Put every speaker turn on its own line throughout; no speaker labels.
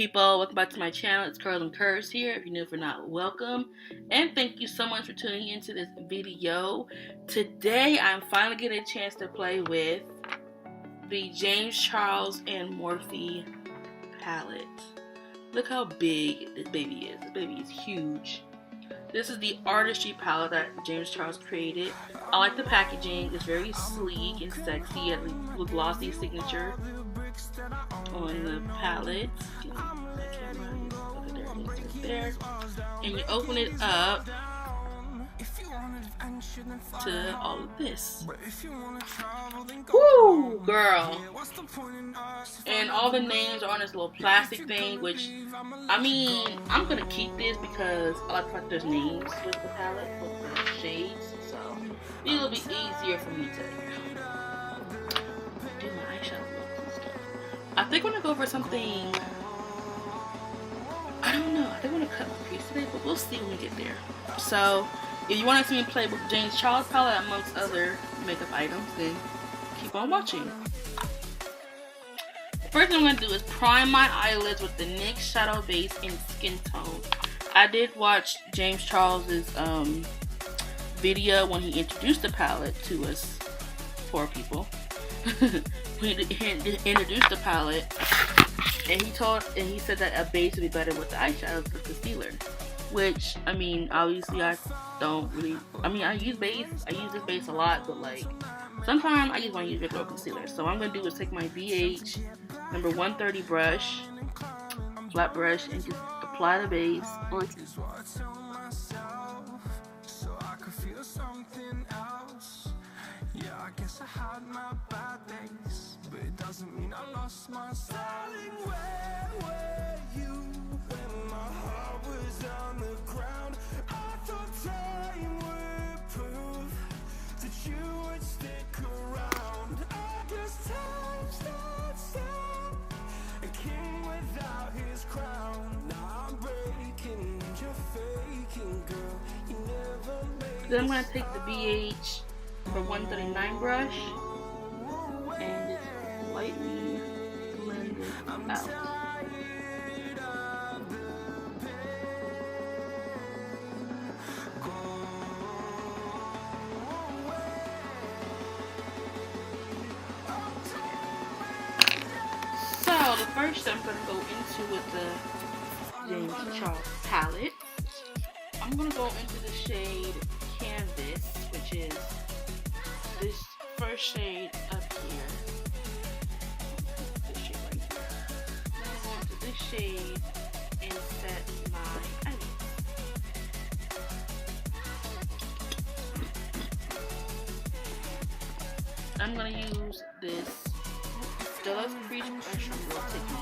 people? Welcome back to my channel. It's Curlz and Curvez here. If you're new, if you're not, welcome. And thank you so much for tuning into this video. Today, I'm finally getting a chance to play with the James Charles and Morphe palette. Look how big this baby is. This baby is huge. This is the Artistry palette that James Charles created. I like the packaging. It's very sleek and sexy. It has a glossy signature on the palette. Look at there, it is right there. And you open it up to all of this. Woo, girl! And all the names are on this little plastic thing, which, I mean, I'm gonna keep this because I like the fact there's names with the palette, with the shades, so it'll be easier for me to do my eyeshadow looks and stuff. I think I'm gonna go for something, I don't know, I think I'm gonna cut my crease today, but we'll see when we get there. So, if you want to see me play with James Charles palette amongst other makeup items, then keep on watching. First thing I'm going to do is prime my eyelids with the NYX Shadow Base in Skin Tone. I did watch James Charles's video when he introduced the palette to us poor people. He introduced the palette, and he said that a base would be better with the eyeshadows with concealer. Which, I mean, obviously I don't really, I mean, I use this base a lot, but like, sometimes I just want to use regular concealer. So what I'm going to do is take my BH number 130 brush, flat brush, and just apply the base.
I guess I had my bad days, but it doesn't mean I lost my style. Where were you when my heart was on the ground? I thought time would prove that you would stick around. I guess time starts still, a king without his crown. Now I'm breaking, you're faking, girl. You never made.
Then I'm going to take the BH for 139 brush and just lightly blend it out. So the first step I'm going to go into with the James Charles palette, I'm going to go into the shade Canvas, which is this first shade up here. This shade right here. I'm going to go into this shade and set my eyelids. I'm going to use this Deluxe Crease brush. I'm going to take my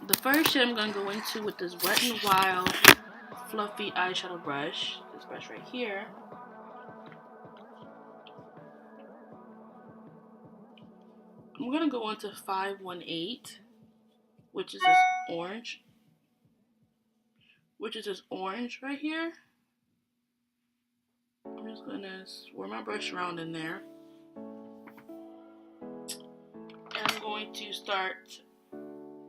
the first shade I'm going to go into with this Wet n Wild fluffy eyeshadow brush, this brush right here. I'm going to go into 518, which is this orange. Right here. I'm just going to swirl my brush around in there. And I'm going to start,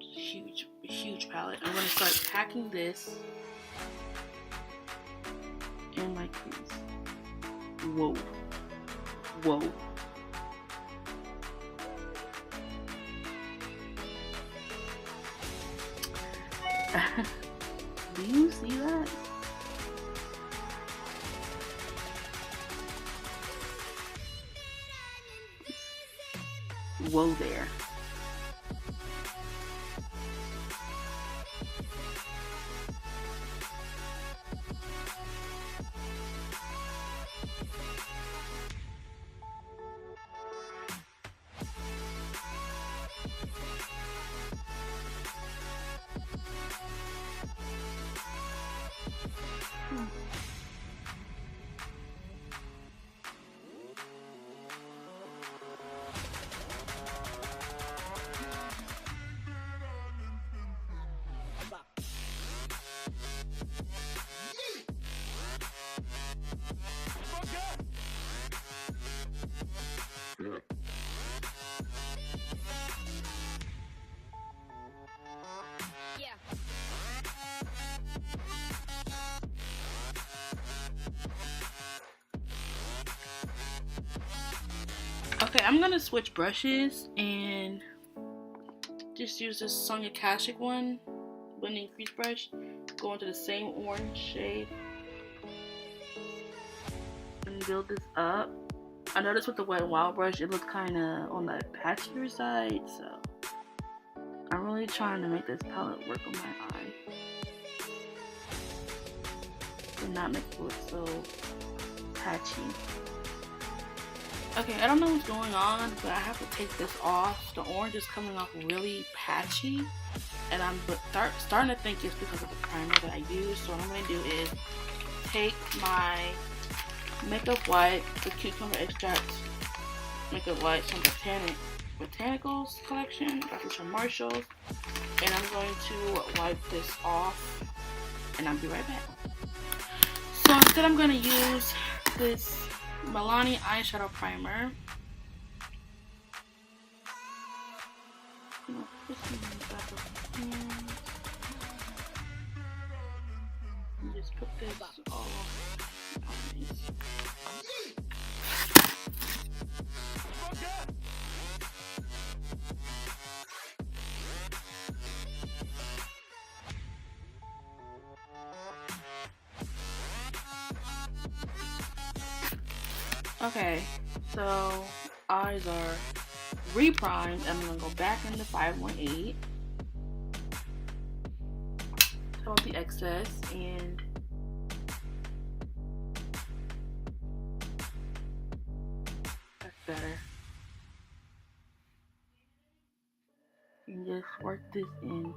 huge palette. I'm going to start packing this in my crease. Whoa. Whoa. Do you see that? Whoa there. Okay, I'm gonna switch brushes and just use this Sonia Kashuk one, blending crease brush. Go into the same orange shade and build this up. I noticed with the Wet n Wild brush, it looks kind of on the patchier side, so I'm really trying to make this palette work on my eye and not make it look so patchy. Okay, I don't know what's going on, but I have to take this off. The orange is coming off really patchy, and I'm starting to think it's because of the primer that I use. So what I'm going to do is take my Makeup White, the Cucumber Extract Makeup White from Botanicals collection. Got this from Marshalls, and I'm going to wipe this off, and I'll be right back. So instead, I'm going to use this Milani eyeshadow primer. And just put this all okay, so eyes are re-primed. I'm gonna go back into 518, cut off the excess, and that's better. And just work this in.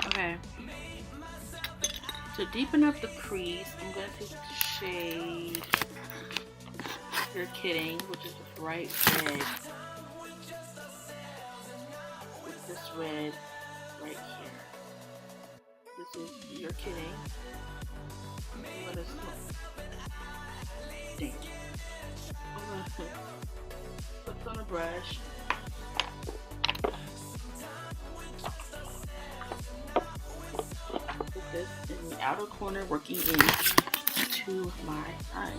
Okay, to deepen up the crease, I'm going to take the shade You're Kidding, which is this bright red. With this red right here. This is You're Kidding. I'm going to put this on a brush. This in the outer corner, working in to my eye.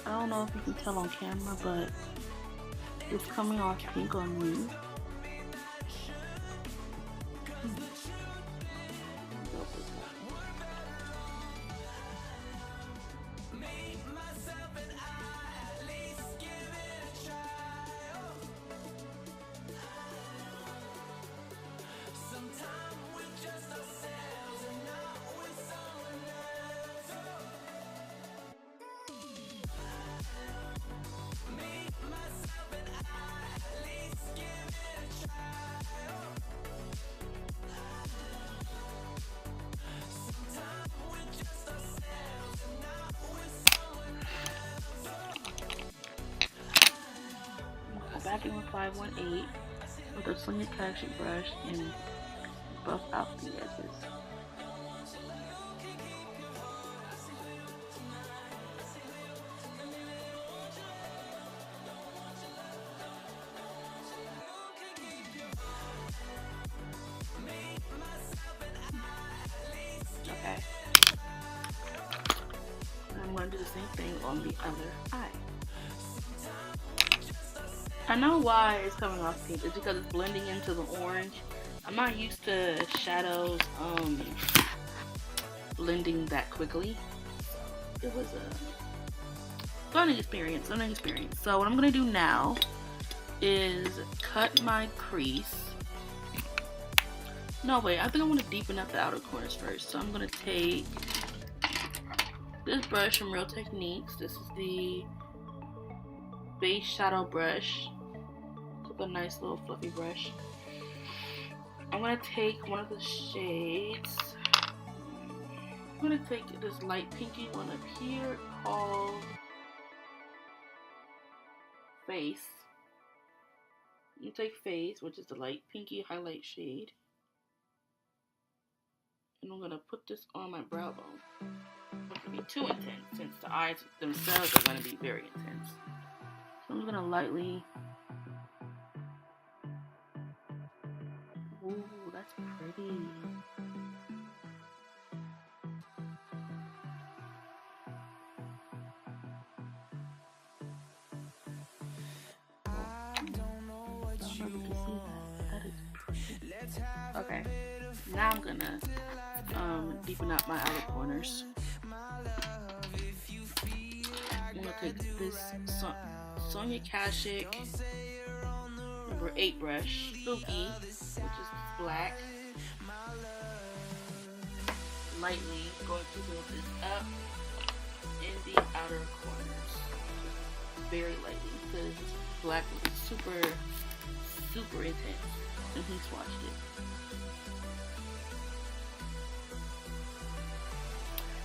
I don't know if you can tell on camera, but it's coming off pink on me. Back in with 518 with a Sonia Kashuk brush and buff out the edges. Okay. And I'm going to do the same thing on the other eye. I know why it's coming off pink. It's because it's blending into the orange. I'm not used to shadows blending that quickly. It was learning experience. So what I'm gonna do now is cut my crease. No, wait, I think I want to deepen up the outer corners first. So I'm gonna take this brush from Real Techniques. This is the base shadow brush. It's a nice little fluffy brush. I'm gonna take one of the shades. I'm gonna take this light pinky one up here called Face. You take Face, which is the light pinky highlight shade, and I'm gonna put this on my brow bone. Not gonna be too intense since the eyes themselves are gonna be very intense. So I'm just gonna lightly. Ooh, that's pretty. Okay, now I'm gonna deepen up my outer corners. I'm gonna take this Sonia Kashuk number 8 brush, Spooky, which is black. Lightly going to build this up in the outer corners, very lightly, because black was super intense, and he swatched it.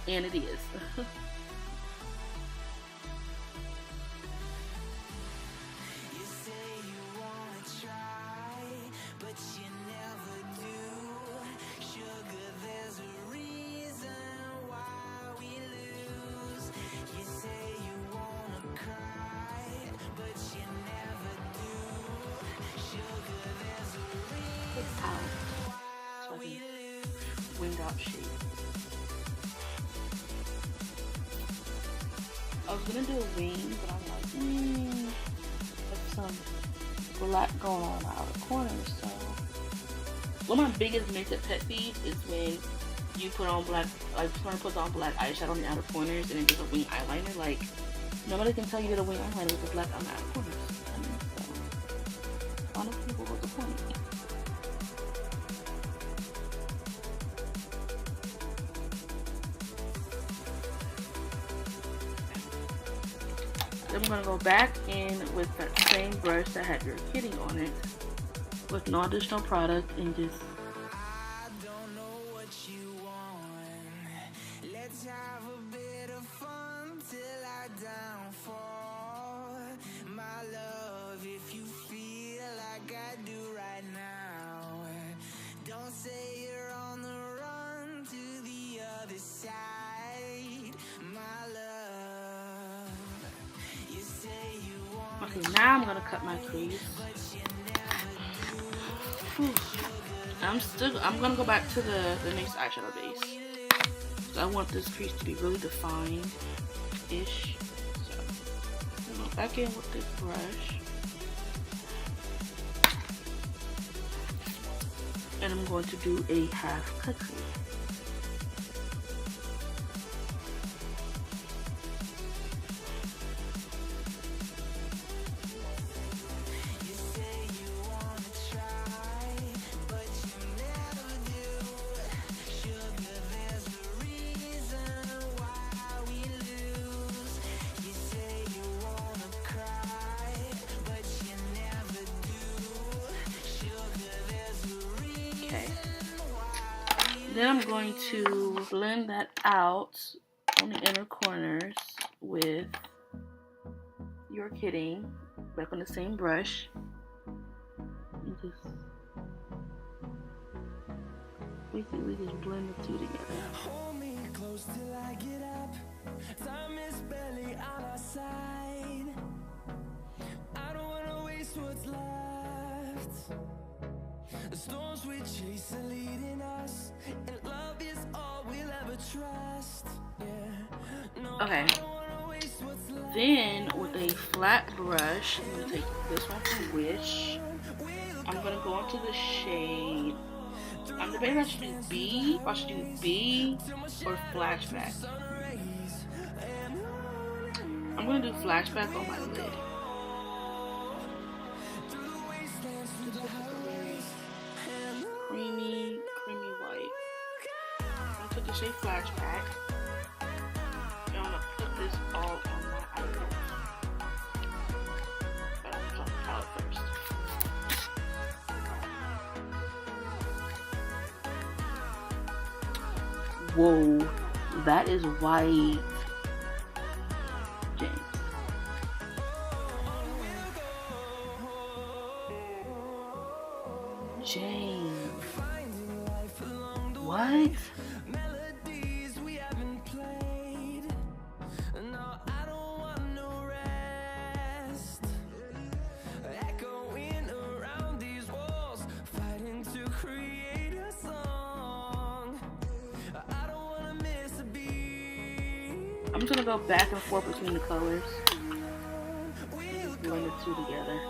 And it is. Winged out shade. I was gonna do a wing, but I'm like, there's some black going on in the outer corners. So one of my biggest makeup pet peeves is when you put on black, like someone puts on black eyeshadow on the outer corners and then does a wing eyeliner. Like nobody can tell you did a wing eyeliner with the black on the outer corners. So honestly, what was the point? I'm going to go back in with that same brush that had your kitty on it with no additional product and just okay, now I'm gonna cut my crease. I'm gonna go back to the next eyeshadow base. So I want this crease to be really defined-ish. So I'm gonna go back in with this brush. And I'm going to do a half cut crease. Then I'm going to blend that out on the inner corners with You're Kidding, back on the same brush. And we just blend the two together.
Hold me close till I get up. Time is barely on our side. I don't wanna waste what's left. The storms we chase are leading us, and love is all we'll ever trust. Yeah. No,
okay. Then with a flat brush, I'm gonna take this one from Wish. I'm gonna go into the shade. I'm debating if I should do B, if I should do B or Flashback. I'm gonna do flashback on my lid. Creamy white. I'm gonna put the shade flashback. And I'm gonna put this all on my eyelid. But I'm gonna put the palette first. Whoa, that is white. James. What? I'm just gonna go back and forth between the colors. Just blend the two together.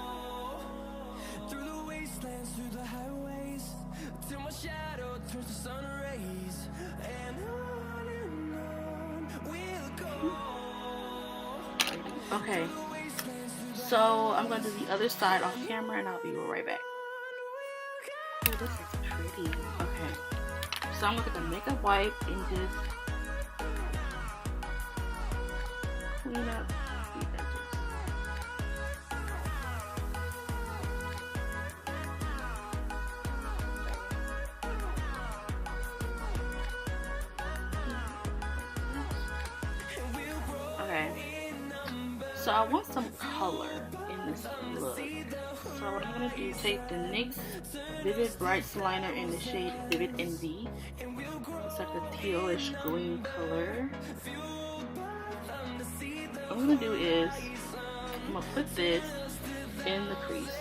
Okay, so I'm gonna do the other side off camera and I'll be right back. Oh, this is pretty. Okay, so I'm gonna get the makeup wipe and just clean up the edges. Okay, so I want some color in this look. So what I'm gonna do, take the NYX Vivid Brights liner in the shade Vivid Envy. It's like a tealish green color. What I'm gonna do is, I'm gonna put this in the crease.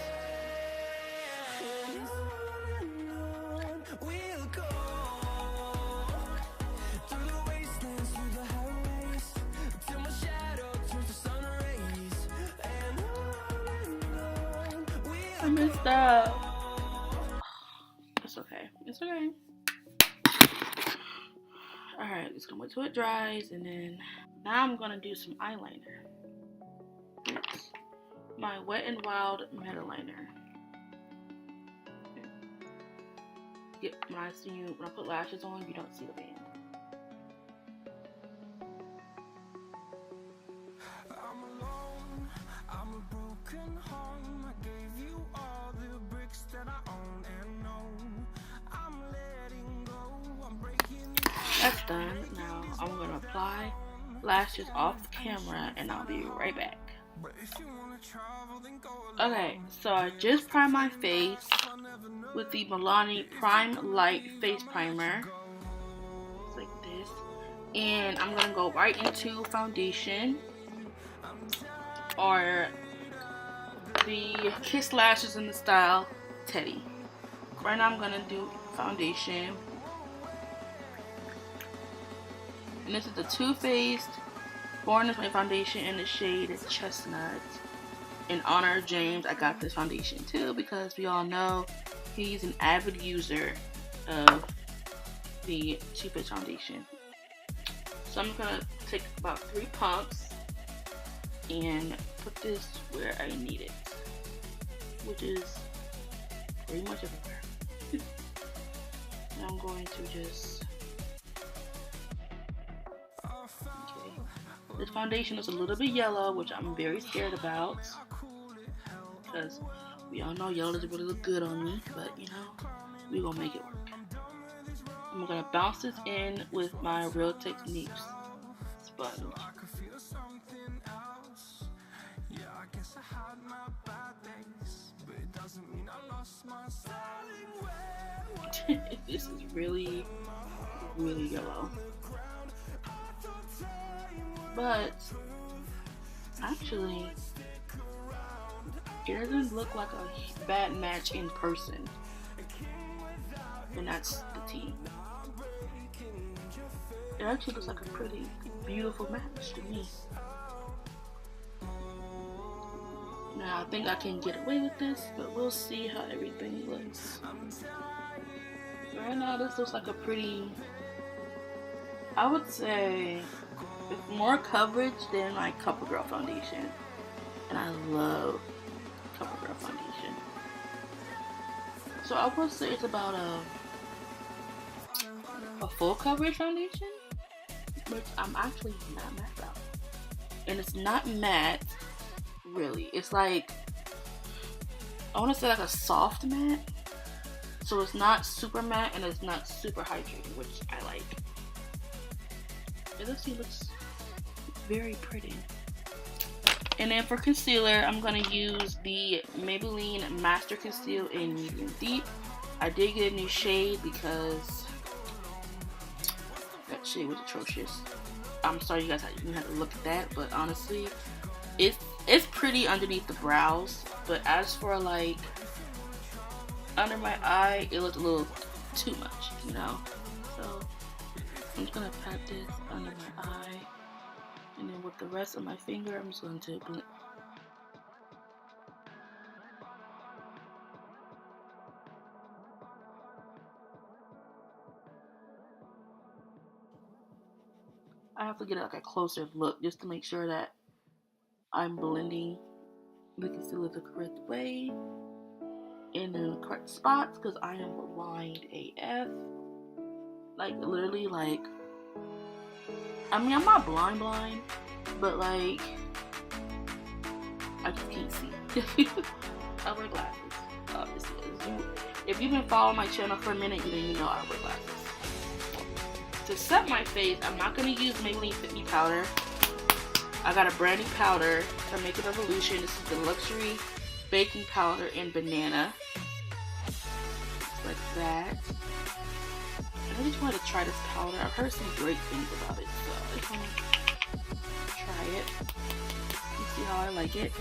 I messed up. It's okay. It's okay. Alright, just gonna wait till it dries, and then now I'm gonna do some eyeliner. It's my Wet n Wild Megaliner. Yep, when I put lashes on, you don't see the band. That's done. Now I'm gonna apply lashes off camera and I'll be right back. Okay, so I just primed my face with the Milani Prime Light Face Primer. It's like this. And I'm gonna go right into foundation, or the Kiss Lashes in the style Teddy. Right now I'm gonna do foundation. And this is the Too Faced Born This Way foundation in the shade Chestnut. In honor of James, I got this foundation too because we all know he's an avid user of the Too Faced foundation. So I'm gonna take about 3 pumps and put this where I need it, which is pretty much everywhere. And I'm going to just, okay. This foundation is a little bit yellow, which I'm very scared about because we all know yellow doesn't really look good on me, but you know, we're gonna make it work. I'm gonna bounce this in with my Real Techniques sponge. This is really, really yellow. But actually, it doesn't look like a bad match in person. And that's the tea. It actually looks like a pretty beautiful match to me. Now I think I can get away with this, but we'll see how everything looks. Right now this looks like a pretty, I would say, It's more coverage than my CoverGirl foundation, and I love CoverGirl foundation. So I would say it's about a full coverage foundation, which I'm actually not mad about. And it's not matte, really. It's like, I want to say like a soft matte. So it's not super matte and it's not super hydrating, which I like. It looks very pretty. And then for concealer, I'm going to use the Maybelline Master Conceal in Medium Deep. I did get a new shade because that shade was atrocious. I'm sorry you guys didn't have to look at that, but honestly, it's pretty underneath the brows. But as for like under my eye, it looked a little too much, you know? So I'm just going to pat this under my eye. And then with the rest of my finger, I'm just going to blend. I have to get like a closer look just to make sure that I'm blending the concealer the correct way in the correct spots, because I am blind AF. Like literally, like, I mean, I'm not blind, but like, I just can't see. I wear glasses, obviously. If you've been following my channel for a minute, then you know I wear glasses. To set my face, I'm not going to use Maybelline Fit Me powder. I got a brand new powder from Makeup Revolution. This is the Luxury Baking Powder in Banana. Just like that. I just wanted to try this powder. I've heard some great things about it, so I just want to try it and see how I like it.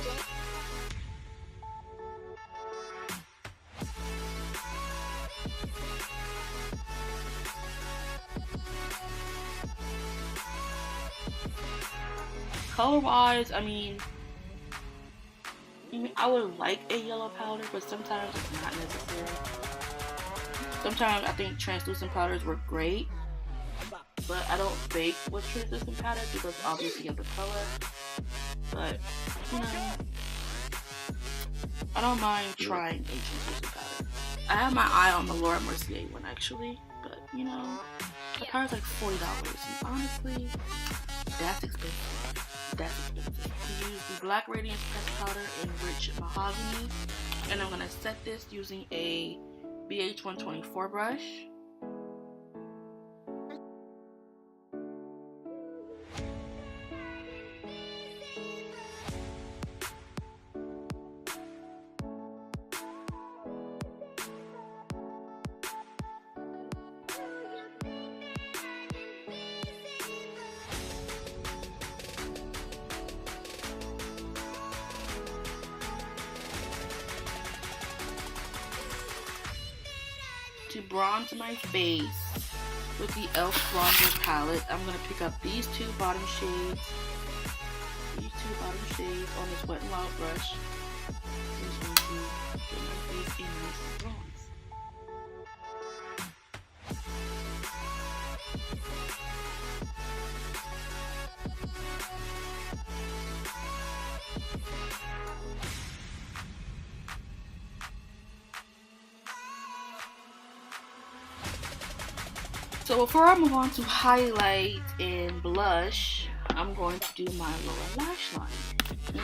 Color wise, I mean, I would like a yellow powder, but sometimes it's not necessary. Sometimes I think translucent powders work great, but I don't bake with translucent powder because obviously of the color. But, you know, I don't mind trying a translucent powder. I have my eye on the Laura Mercier one actually, but you know, the powder's like $40, and honestly, that's expensive. That's expensive. We use the Black Radiance Pressed Powder in Rich Mahogany, and I'm gonna set this using a BH124 brush. To bronze my face with the e.l.f. Bronzer Palette, I'm going to pick up these two bottom shades. On this Wet n Wild brush. I'm just going to get my face in this bronze. So before I move on to highlight and blush, I'm going to do my lower lash line. And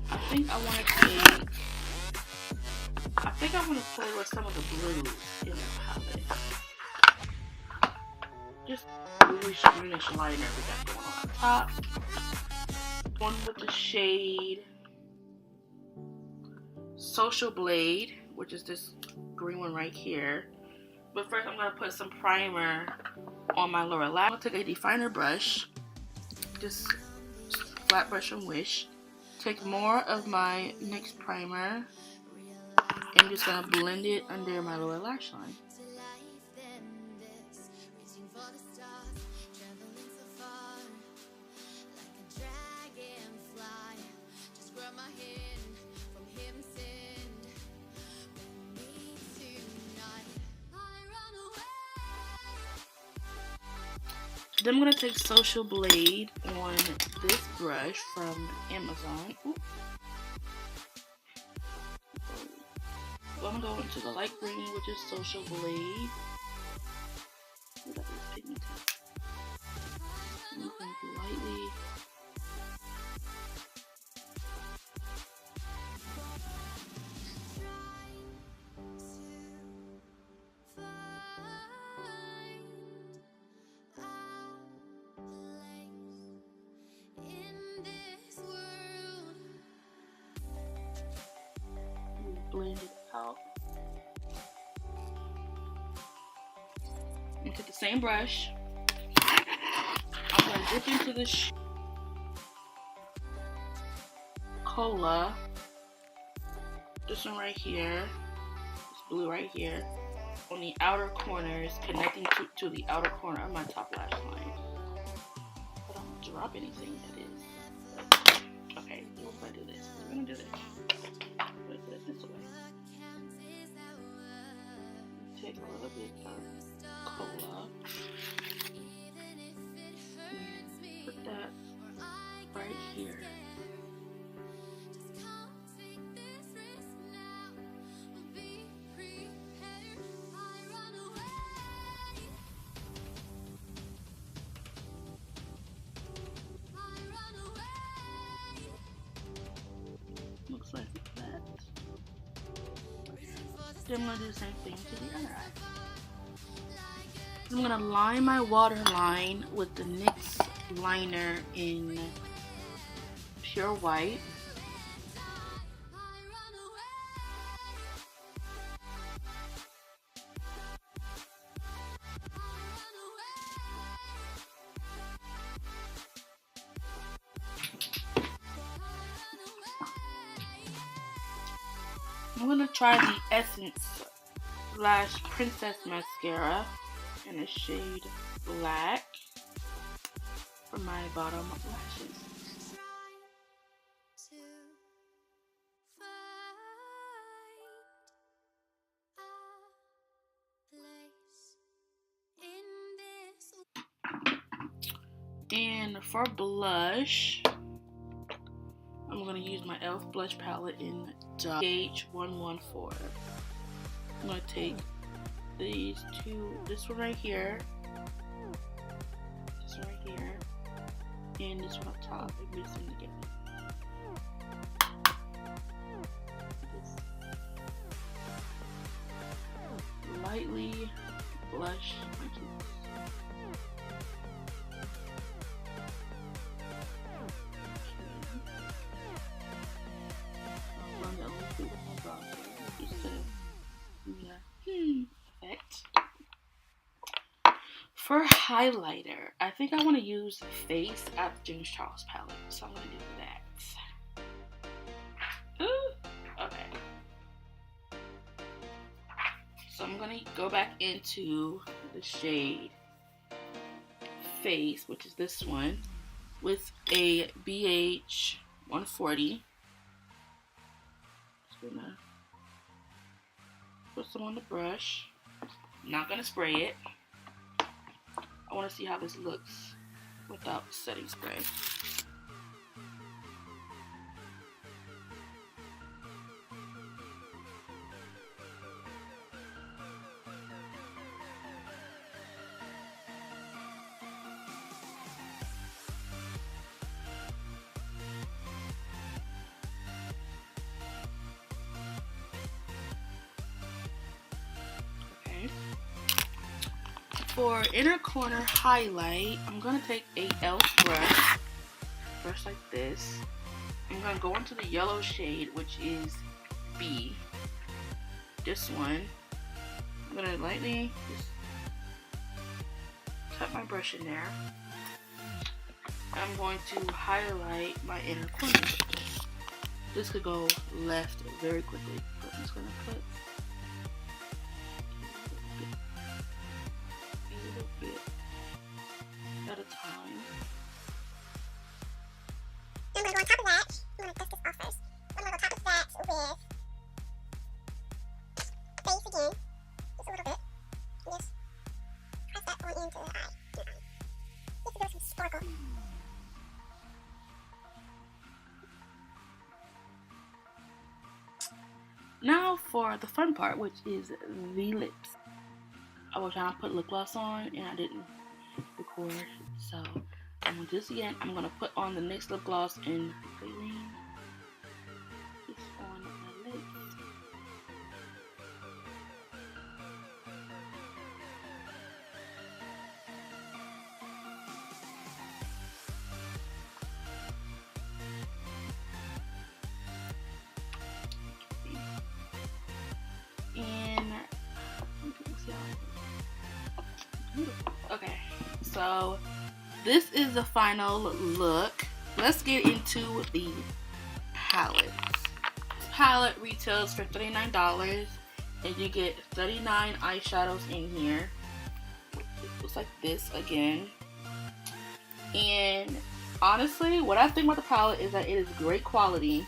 I think I want to play with some of the blues in the palette. Just bluish, greenish liner we got going on top. One with the shade Social Blade, which is this green one right here. But first I'm going to put some primer on my lower lash. I'm going to take a definer brush, just flat brush from Wish. Take more of my NYX primer and just going to blend it under my lower lash line. Then I'm going to take Social Blade on this brush from Amazon. Ooh. So I'm going to go into the light green, which is Social Blade. Ooh, that is pigmented. I'm going to lightly. Blend it out. And take the same brush. I'm going to dip into the Cola. This one right here. This blue right here. On the outer corners, connecting to the outer corner of my top lash line. But I don't drop anything, that is. Okay, what if I do this? We're going to do this. Put it this way. Take a little bit of Cola and put that right here. Looks like that. Then I'm going to do the same thing to the other eye. I'm going to line my waterline with the NYX liner in pure white. I'm going to try the Essence Lash Princess Mascara in the shade Black for my bottom lashes. And for blush, I'm going to use my e.l.f. blush palette in H114. I'm going to take these two, this one right here, this one right here, and this one up top, and mix them together. Just lightly blush my cheeks. Perfect. For highlighter, I think I want to use Face at the James Charles palette, so I'm going to do that. Ooh, okay. So I'm going to go back into the shade Face, which is this one, with a BH 140. Just gonna put some on the brush. I'm not gonna spray it. I want to see how this looks without setting spray. For inner corner highlight, I'm going to take a e.l.f. brush like this. I'm going to go into the yellow shade, which is B. This one. I'm going to lightly just tap my brush in there. I'm going to highlight my inner corner. This could go left very quickly, but I'm just going to put bit at a time.
I'm going to go on top of that. I'm going to dust this off first. I'm going to go on top of that with Face again. Just a little bit. And just press that on into the eye.
for the fun part, which is the lips. I was trying to put lip gloss on and I didn't record, so I'm gonna do this again. I'm gonna put on the NYX lip gloss in Praline. Just on my lips. Okay, so this is the final look. Let's get into the palette. This palette retails for $39 and you get 39 eyeshadows in here. It looks like this again. And honestly, what I think about the palette is that it is great quality.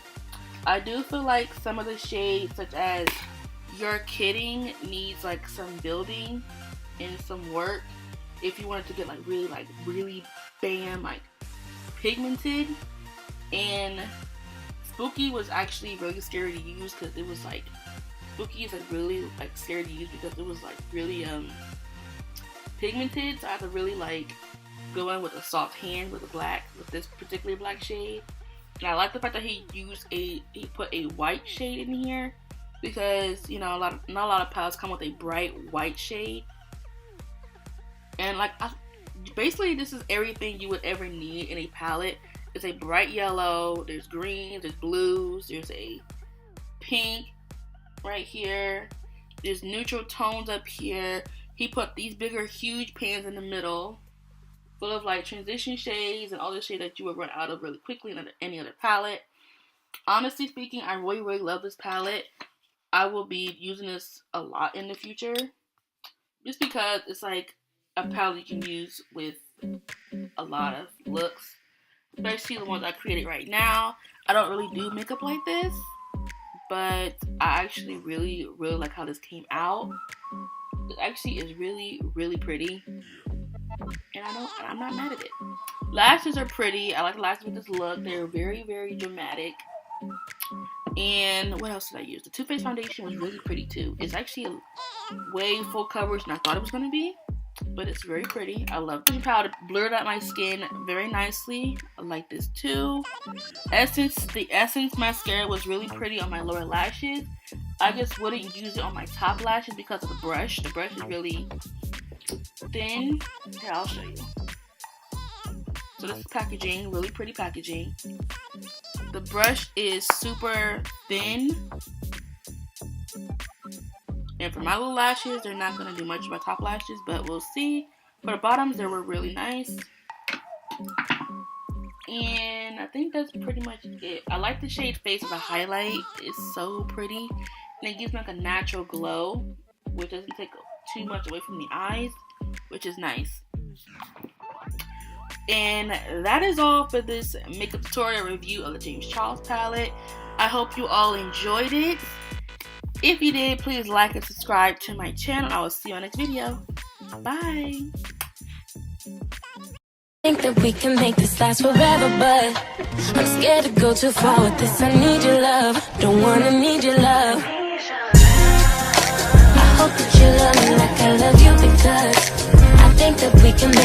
I do feel like some of the shades, such as You're Kidding, needs like some building and some work if you wanted to get like really bam, like pigmented. And Spooky was actually really scary to use because it was like, Spooky is like really like scary to use because it was like really pigmented, so I had to really like go in with a soft hand with this particular black shade. And I like the fact that he put a white shade in here, because you know not a lot of palettes come with a bright white shade. And like basically this is everything you would ever need in a palette. It's a bright yellow, there's greens, there's blues, there's a pink right here, there's neutral tones up here. He put these bigger huge pans in the middle full of like transition shades and all the shade that you would run out of really quickly in any other palette. Honestly speaking, I really love this palette. I will be using this a lot in the future just because it's like a palette you can use with a lot of looks, especially the ones I created right now. I don't really do makeup like this, but I actually really like how this came out. It actually is really pretty, and I'm not mad at it. Lashes are pretty. I like the lashes with this look. They're very dramatic. And what else did I use? The Too Faced foundation was really pretty too. It's actually way full coverage than I thought it was going to be, but it's very pretty. I love the powder. Blurred out my skin very nicely. I like this too. The Essence mascara was really pretty on my lower lashes. I just wouldn't use it on my top lashes because of the brush. The brush is really thin. Here, I'll show you. So this is packaging, really pretty packaging. The brush is super thin. And for my little lashes, they're not going to do much for my top lashes, but we'll see. For the bottoms, they were really nice. And I think that's pretty much it. I like the shade Face as a highlight. It's so pretty. And it gives me like a natural glow, which doesn't take too much away from the eyes, which is nice. And that is all for this makeup tutorial review of the James Charles palette. I hope you all enjoyed it. If you did, please like and subscribe to my channel. I will see you on the next video. Bye.
Think that we can make this last forever, but I'm scared to go too far with this. I need your love, don't wanna need your love. I hope that you love me like I love you, because I think that we can make